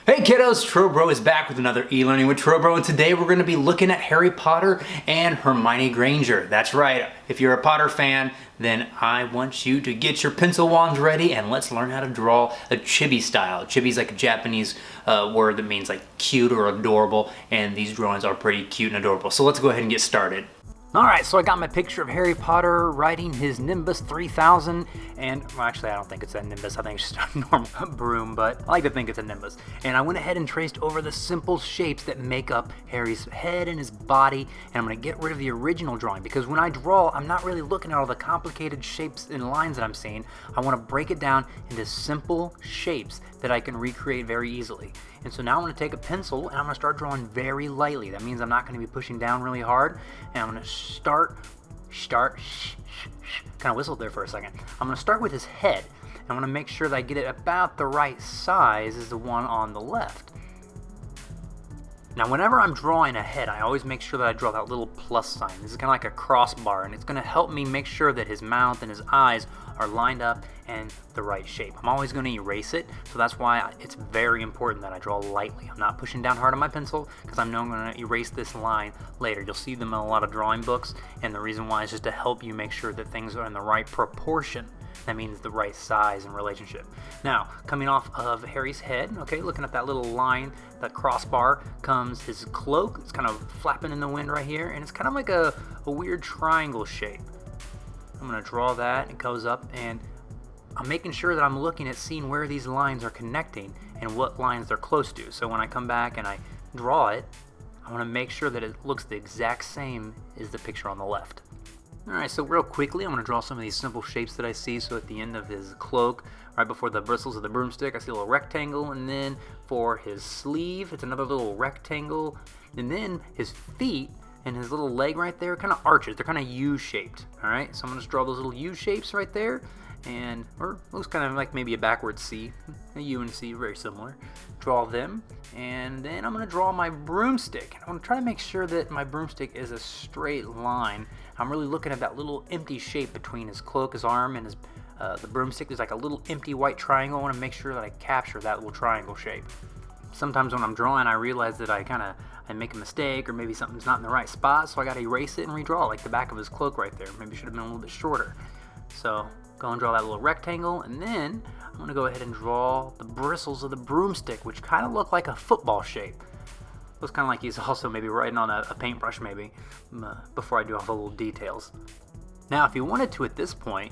Hey kiddos, Trowbro is back with another e-learning with Trowbro, and today we're going to be looking at Harry Potter and Hermione Granger. That's right, if you're a Potter fan, then I want you to get your pencil wands ready and let's learn how to draw a chibi style. Chibi is like a Japanese word that means like cute or adorable, and these drawings are pretty cute and adorable. So let's go ahead and get started. Alright, so I got my picture of Harry Potter riding his Nimbus 3000, and, well, actually I don't think it's a Nimbus, I think it's just a normal broom, but I like to think it's a Nimbus. And I went ahead and traced over the simple shapes that make up Harry's head and his body, and I'm going to get rid of the original drawing, because when I draw, I'm not really looking at all the complicated shapes and lines that I'm seeing. I want to break it down into simple shapes that I can recreate very easily. And so now I'm going to take a pencil and I'm going to start drawing very lightly. That means I'm not going to be pushing down really hard. And I'm going to start, kind of whistled there for a second. I'm going to start with his head. I'm going to make sure that I get it about the right size as the one on the left. Now whenever I'm drawing a head, I always make sure that I draw that little plus sign. This is kind of like a crossbar, and it's going to help me make sure that his mouth and his eyes are lined up and the right shape. I'm always going to erase it, so that's why it's very important that I draw lightly. I'm not pushing down hard on my pencil because I know I'm going to erase this line later. You'll see them in a lot of drawing books, and the reason why is just to help you make sure that things are in the right proportion. That means the right size and relationship. Now, coming off of Harry's head, okay, looking at that little line, that crossbar, comes his cloak. It's kind of flapping in the wind right here, and it's kind of like a weird triangle shape. I'm going to draw that. It goes up, and I'm making sure that I'm looking at seeing where these lines are connecting and what lines they're close to. So when I come back and I draw it, I want to make sure that it looks the exact same as the picture on the left. Alright, so real quickly, I'm going to draw some of these simple shapes that I see. So at the end of his cloak, right before the bristles of the broomstick, I see a little rectangle, and then for his sleeve, it's another little rectangle, and then his feet and his little leg right there kind of arches. They're kind of U-shaped. Alright, so I'm going to just draw those little U-shapes right there, and, or looks kind of like maybe a backwards C. A U and C, very similar. Draw them, and then I'm going to draw my broomstick. I want to try to make sure that my broomstick is a straight line. I'm really looking at that little empty shape between his cloak, his arm, and his the broomstick. There's like a little empty white triangle. I want to make sure that I capture that little triangle shape. Sometimes when I'm drawing, I realize that I make a mistake, or maybe something's not in the right spot, so I got to erase it and redraw, like the back of his cloak right there. Maybe it should have been a little bit shorter. So go and draw that little rectangle, and then I'm going to go ahead and draw the bristles of the broomstick, which kind of look like a football shape. Looks kind of like he's also maybe riding on a paintbrush maybe, before I do all the little details. Now if you wanted to at this point,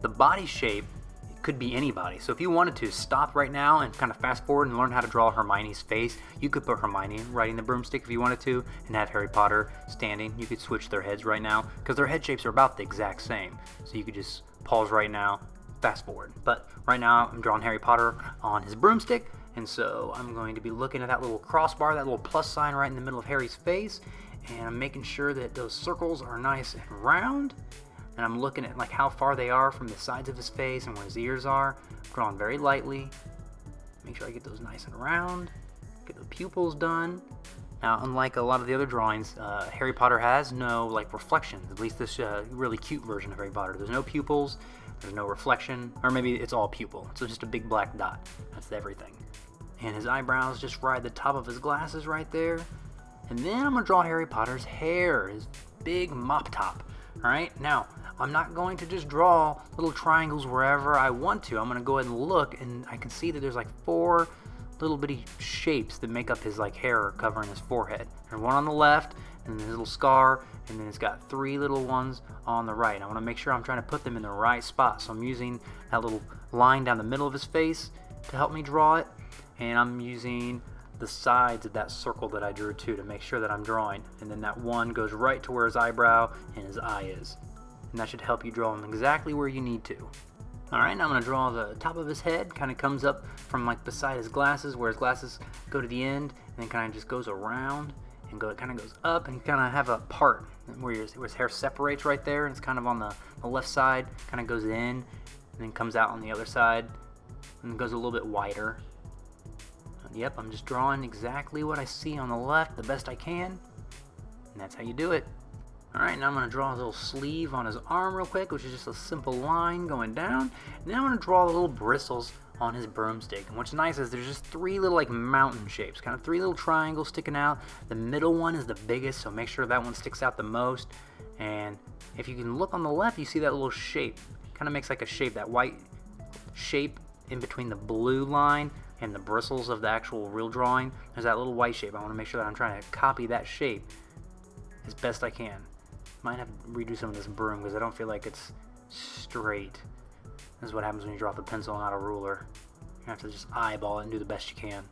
the body shape could be anybody. So if you wanted to stop right now and kind of fast forward and learn how to draw Hermione's face, you could put Hermione riding the broomstick if you wanted to, and have Harry Potter standing. You could switch their heads right now, because their head shapes are about the exact same. So you could just pause right now, fast forward. But right now I'm drawing Harry Potter on his broomstick, and so I'm going to be looking at that little crossbar, that little plus sign right in the middle of Harry's face, and I'm making sure that those circles are nice and round, and I'm looking at like how far they are from the sides of his face and where his ears are. Drawing very lightly, make sure I get those nice and round, get the pupils done. Now, unlike a lot of the other drawings, Harry Potter has no like reflections, at least this really cute version of Harry Potter. There's no pupils, there's no reflection, or maybe it's all pupil, so it's just a big black dot. That's everything. And his eyebrows just ride the top of his glasses right there. And then I'm going to draw Harry Potter's hair, his big mop top. Alright, now, I'm not going to just draw little triangles wherever I want to. I'm going to go ahead and look, and I can see that there's like 4 little bitty shapes that make up his like hair covering his forehead. There's one on the left, and then his little scar, and then it's got 3 little ones on the right. I want to make sure I'm trying to put them in the right spot, so I'm using that little line down the middle of his face to help me draw it, and I'm using the sides of that circle that I drew too to make sure that I'm drawing, and then that one goes right to where his eyebrow and his eye is, and that should help you draw him exactly where you need to. Alright, now I'm going to draw the top of his head. Kind of comes up from like beside his glasses, where his glasses go to the end, and then kind of just goes around and kind of goes up, and you kind of have a part where his hair separates right there, and it's kind of on the left side, kind of goes in, and then comes out on the other side, and goes a little bit wider. Yep, I'm just drawing exactly what I see on the left the best I can, and that's how you do it. Alright, now I'm going to draw a little sleeve on his arm real quick, which is just a simple line going down. And then I'm going to draw the little bristles on his broomstick. And what's nice is there's just three little like mountain shapes, kind of three little triangles sticking out. The middle one is the biggest, so make sure that one sticks out the most. And if you can look on the left, you see that little shape. Kind of makes like a shape, that white shape in between the blue line and the bristles of the actual real drawing. There's that little white shape. I want to make sure that I'm trying to copy that shape as best I can. Might have to redo some of this broom because I don't feel like it's straight. This is what happens when you draw with a pencil and not a ruler. You have to just eyeball it and do the best you can.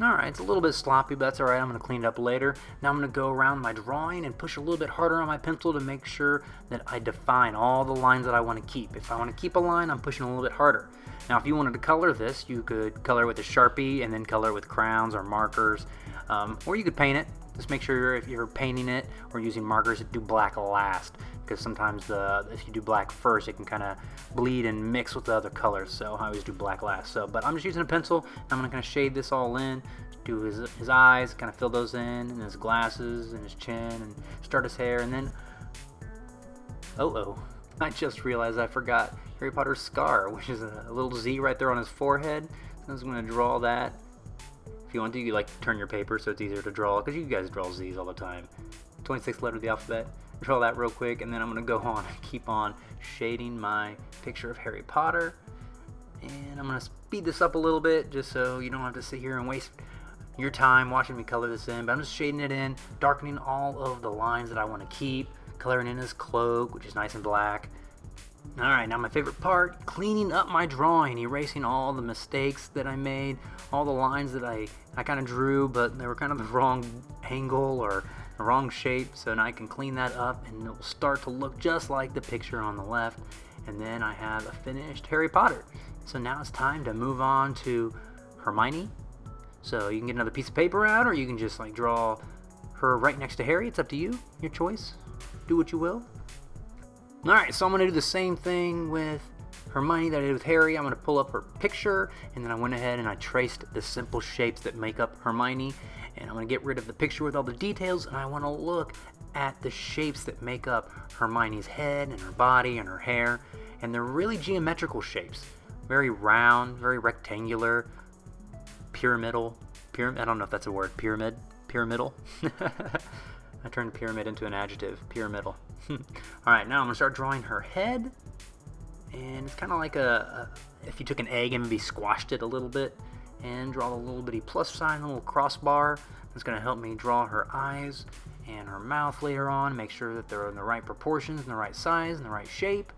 Alright, it's a little bit sloppy, but that's alright. I'm going to clean it up later. Now I'm going to go around my drawing and push a little bit harder on my pencil to make sure that I define all the lines that I want to keep. If I want to keep a line, I'm pushing a little bit harder. Now if you wanted to color this, you could color with a Sharpie and then color with crowns or markers. Or you could paint it. Just make sure if you're painting it or using markers, do black last. Because sometimes if you do black first, it can kind of bleed and mix with the other colors. So I always do black last. But I'm just using a pencil. I'm going to kind of shade this all in. Do his eyes, kind of fill those in, and his glasses, and his chin, and start his hair, and then... I just realized I forgot Harry Potter's scar, which is a little Z right there on his forehead. So I'm just going to draw that. If you want to, you like turn your paper so it's easier to draw, because you guys draw Z's all the time. 26th letter of the alphabet. Draw that real quick, and then I'm going to go on and keep on shading my picture of Harry Potter. And I'm going to speed this up a little bit, just so you don't have to sit here and waste your time watching me color this in. But I'm just shading it in, darkening all of the lines that I want to keep, coloring in his cloak, which is nice and black. Alright, now my favorite part, cleaning up my drawing, erasing all the mistakes that I made, all the lines that I kind of drew, but they were kind of the wrong angle or the wrong shape. So now I can clean that up, and it will start to look just like the picture on the left. And then I have a finished Harry Potter. So now it's time to move on to Hermione. So you can get another piece of paper out, or you can just like draw her right next to Harry. It's up to you, your choice. Do what you will. Alright, so I'm going to do the same thing with Hermione that I did with Harry. I'm going to pull up her picture, and then I went ahead and I traced the simple shapes that make up Hermione. And I'm going to get rid of the picture with all the details, and I want to look at the shapes that make up Hermione's head and her body and her hair. And they're really geometrical shapes. Very round, very rectangular, pyramidal. I don't know if that's a word. Pyramidal. I turned pyramid into an adjective. Pyramidal. Alright, now I'm going to start drawing her head. And it's kind of like if you took an egg and maybe squashed it a little bit and draw a little bitty plus sign, a little crossbar. It's going to help me draw her eyes and her mouth later on. Make sure that they're in the right proportions, and the right size, and the right shape.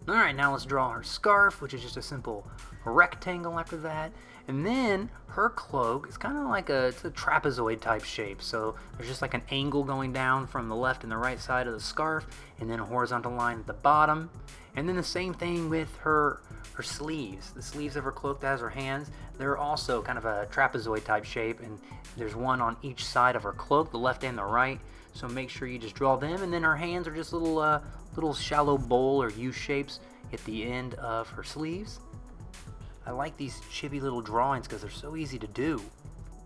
Alright, now let's draw her scarf, which is just a simple rectangle after that. And then her cloak is kind of like it's a trapezoid type shape. So there's just like an angle going down from the left and the right side of the scarf, and then a horizontal line at the bottom. And then the same thing with her sleeves. The sleeves of her cloak that has her hands, they're also kind of a trapezoid type shape, and there's one on each side of her cloak, the left and the right. So make sure you just draw them, and then her hands are just little shallow bowl or U shapes at the end of her sleeves. I like these chibi little drawings because they're so easy to do.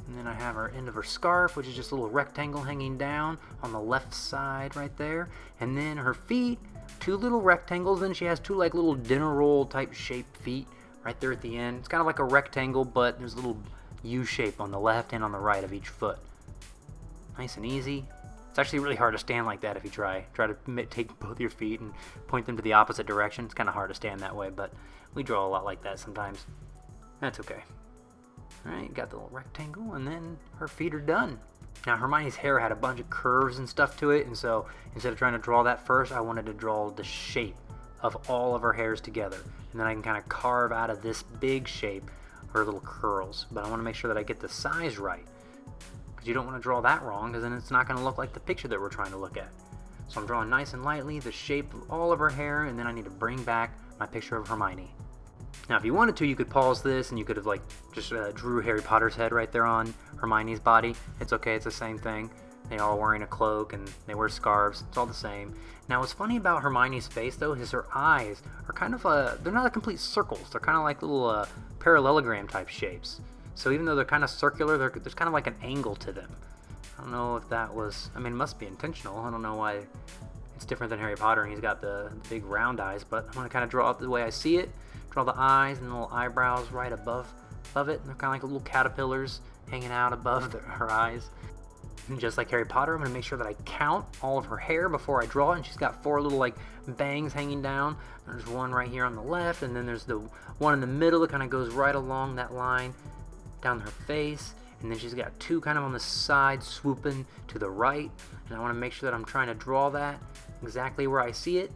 And then I have her end of her scarf, which is just a little rectangle hanging down on the left side right there. And then her feet, two little rectangles. Then she has two like little dinner roll type shaped feet right there at the end. It's kind of like a rectangle, but there's a little U shape on the left and on the right of each foot. Nice and easy. It's actually really hard to stand like that if you try to take both your feet and point them to the opposite direction. It's kind of hard to stand that way, but we draw a lot like that sometimes. That's okay. Alright, got the little rectangle, and then her feet are done. Now Hermione's hair had a bunch of curves and stuff to it, and so instead of trying to draw that first, I wanted to draw the shape of all of her hairs together. And then I can kind of carve out of this big shape her little curls. But I want to make sure that I get the size right. You don't want to draw that wrong, because then it's not going to look like the picture that we're trying to look at. So I'm drawing nice and lightly the shape of all of her hair, and then I need to bring back my picture of Hermione. Now if you wanted to, you could pause this and you could have like just drew Harry Potter's head right there on Hermione's body. It's okay, it's the same thing. They all wearing a cloak and they wear scarves. It's all the same. Now what's funny about Hermione's face though is her eyes are kind of they're not complete circles. They're kind of like little parallelogram type shapes. So even though they're kind of circular, there's kind of like an angle to them. I don't know if that was... I mean, it must be intentional. I don't know why it's different than Harry Potter and he's got the big round eyes, but I'm going to kind of draw it the way I see it. draw the eyes and the little eyebrows right above it. They're kind of like little caterpillars hanging out above her eyes. And just like Harry Potter, I'm going to make sure that I count all of her hair before I draw it. And she's got 4 little like bangs hanging down. There's one right here on the left, and then there's the one in the middle that kind of goes right along that line down her face. And then she's got 2 kind of on the side swooping to the right. And I want to make sure that I'm trying to draw that exactly where I see it.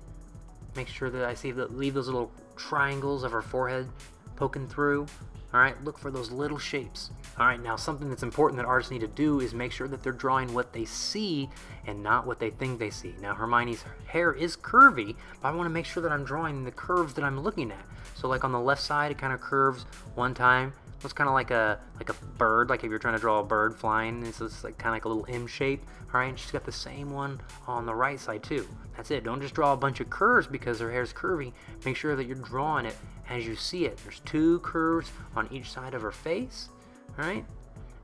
Make sure that I leave those little triangles of her forehead poking through. Alright, look for those little shapes. Alright, now something that's important that artists need to do is make sure that they're drawing what they see and not what they think they see. Now Hermione's hair is curvy, but I want to make sure that I'm drawing the curves that I'm looking at. So like on the left side, it kind of curves one time. It's kind of like a bird, like if you're trying to draw a bird flying, it's just like kind of like a little M shape. Alright, and she's got the same one on the right side too. That's it. Don't just draw a bunch of curves because her hair's curvy. Make sure that you're drawing it as you see it. There's 2 curves on each side of her face. Alright?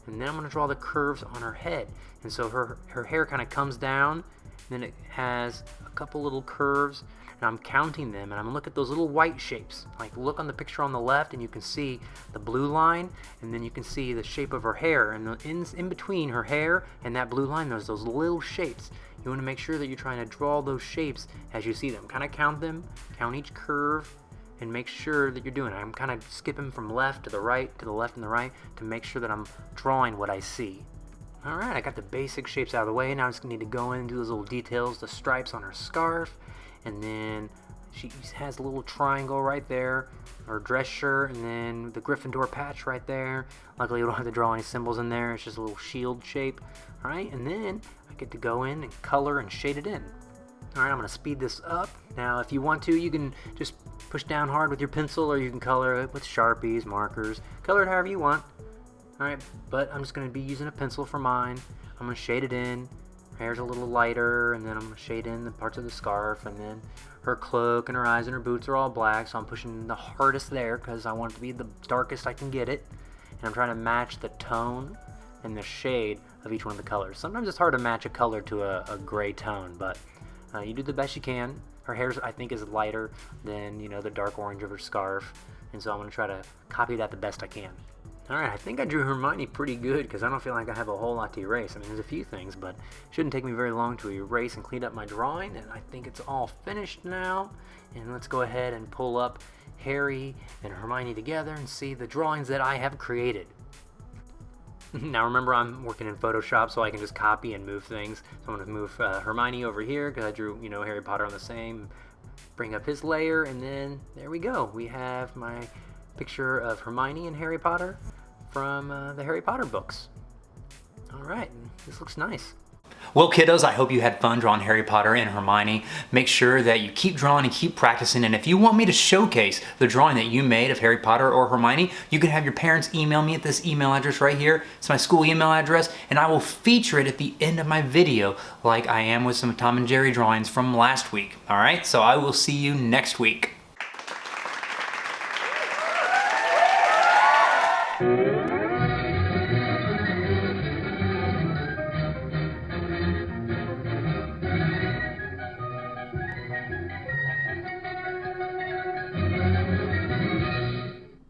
And then I'm going to draw the curves on her head. And so her hair kind of comes down, then it has a couple little curves, and I'm counting them, and I'm going to look at those little white shapes. Like look on the picture on the left, and you can see the blue line, and then you can see the shape of her hair. And in between her hair and that blue line, there's those little shapes. You want to make sure that you're trying to draw those shapes as you see them. Kind of count them, count each curve, and make sure that you're doing it. I'm kind of skipping from left to the right, to the left and the right, to make sure that I'm drawing what I see. Alright, I got the basic shapes out of the way. Now I just need to go in and do those little details, the stripes on her scarf, and then she has a little triangle right there, her dress shirt, and then the Gryffindor patch right there. Luckily you don't have to draw any symbols in there, it's just a little shield shape. Alright, and then I get to go in and color and shade it in. Alright, I'm going to speed this up. Now if you want to, you can just push down hard with your pencil, or you can color it with Sharpies, markers. Color it however you want. Alright, but I'm just going to be using a pencil for mine. I'm going to shade it in. Her hair's a little lighter, and then I'm going to shade in the parts of the scarf, and then her cloak and her eyes and her boots are all black, so I'm pushing the hardest there because I want it to be the darkest I can get it. And I'm trying to match the tone and the shade of each one of the colors. Sometimes it's hard to match a color to a gray tone, but you do the best you can. Her hair, I think, is lighter than, you know, the dark orange of her scarf, and so I'm going to try to copy that the best I can. Alright, I think I drew Hermione pretty good because I don't feel like I have a whole lot to erase. I mean, there's a few things, but it shouldn't take me very long to erase and clean up my drawing, and I think it's all finished now. And let's go ahead and pull up Harry and Hermione together and see the drawings that I have created. Now remember, I'm working in Photoshop, so I can just copy and move things. So I'm going to move Hermione over here because I drew, you know, Harry Potter on the same. Bring up his layer, and then there we go. We have my picture of Hermione and Harry Potter from the Harry Potter books. Alright, this looks nice. Well, kiddos, I hope you had fun drawing Harry Potter and Hermione. Make sure that you keep drawing and keep practicing, and if you want me to showcase the drawing that you made of Harry Potter or Hermione, you can have your parents email me at this email address right here. It's my school email address, and I will feature it at the end of my video like I am with some Tom and Jerry drawings from last week. Alright, so I will see you next week.